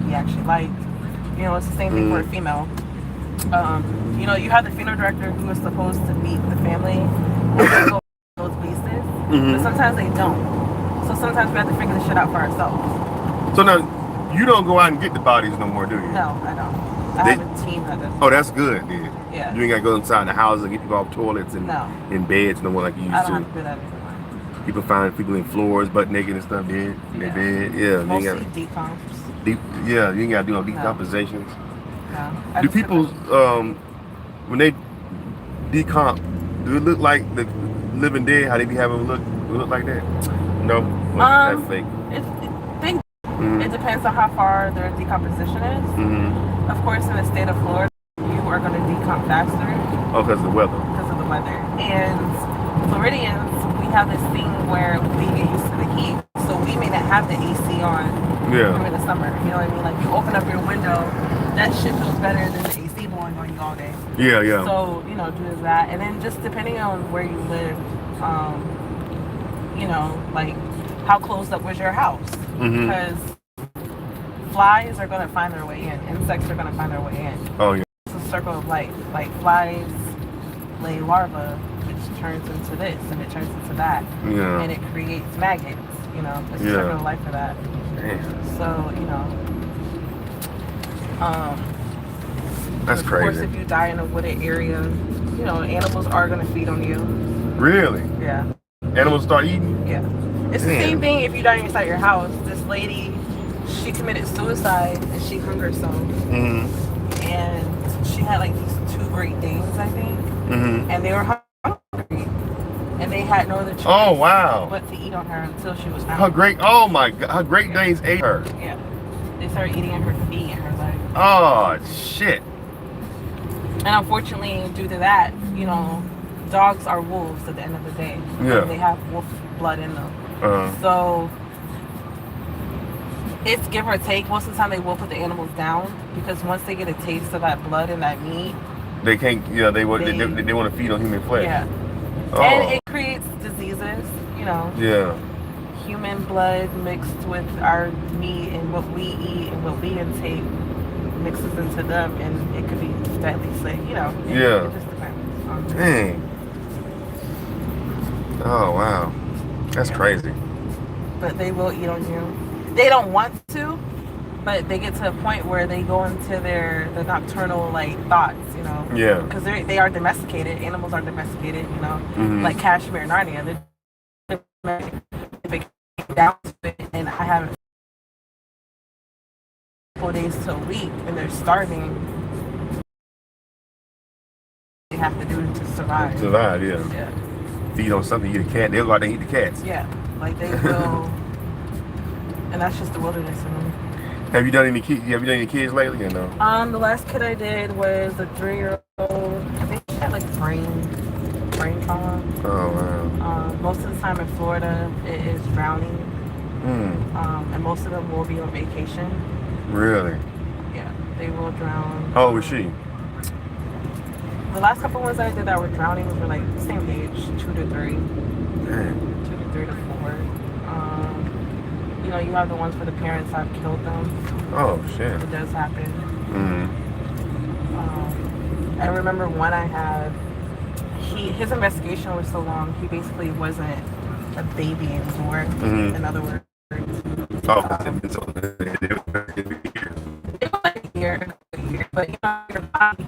he actually liked. You know, it's the same thing for a female. You know, you have the funeral director who is supposed to meet the family and they go those bases, but sometimes they don't. So sometimes we have to figure this shit out for ourselves. So now, you don't go out and get the bodies no more, do you? No, I don't. I have a team that does. Oh, that's good, then. Yeah. You ain't got to go inside the house and get people off toilets and in beds no more like you used to. I don't have to do that anymore. People find people in floors, butt naked and stuff dead. In their bed. Yeah. Mostly decomps. Yeah, you ain't got to do no decompensations. No. Do people, when they decomp, do it look like the living dead, how they be having look like that? No? That's fake. It depends on how far their decomposition is. Of course, in the state of Florida, you are going to decomp faster. Oh, because of the weather. Because of the weather. And Floridians, we have this thing where we get used to the heat, so we may not have the AC on during the summer. You know what I mean? Like, you open up your window, that shit feels better than the AC blowing on you all day. Yeah, yeah. So, you know, due to that. And then just depending on where you live, you know, like, how closed up was your house? Because flies are going to find their way in. Insects are going to find their way in. Oh, yeah. It's a circle of life. Like, flies lay larvae, which turns into this, and it turns into that. Yeah. And it creates maggots, you know. It's a circle of life for that. Damn. So, you know. That's crazy. Of course, if you die in a wooded area, you know, animals are going to feed on you. Really? Yeah. Animals start eating? Yeah. It's the same thing if you die inside your house. This lady, she committed suicide and she hung herself. And she had like these 2 Great Danes, I think. And they were hungry. And they had no other choice but to eat on her until she was found. Oh my God, her Great Danes ate her. Yeah. They started eating at her feet and her legs. Oh, shit. And unfortunately, due to that, you know, dogs are wolves at the end of the day. Yeah. They have wolf blood in them. So it's give or take. Most of the time they will put the animals down because once they get a taste of that blood and that meat, they can't. Yeah, they want to feed on human flesh. Yeah. And it creates diseases. You know. Yeah. Human blood mixed with our meat and what we eat and what we intake mixes into them, and it could be deadly. So you know. It just depends. Dang. Oh wow. That's crazy. But they will eat on you. They don't want to, but they get to a point where they go into the nocturnal like thoughts, you know. Yeah. Because they are domesticated. Animals are domesticated, you know. Like Kashmir and Narnia. They came down to it, and I have 4 days to a week, and they're starving. They have to do it to survive. Survive, yeah. Feed on something, eat a cat. They'll go out there and eat the cats. Yeah, like they will, and that's just the wilderness in them. Have you done any kids lately or no? The last kid I did was a 3-year-old. I think she had like brain trauma. Oh wow. Most of the time in Florida, it is drowning. And most of them will be on vacation. Really? Yeah, they will drown. How old was she? The last couple ones I did that were drowning were like the same age, 2 to 3. 2 to 3 to 4. You know, you have the ones where the parents have killed them. Oh shit. It does happen. I remember one I had. His investigation was so long. He basically wasn't a baby anymore. In other words. It was like a year, but you know, your body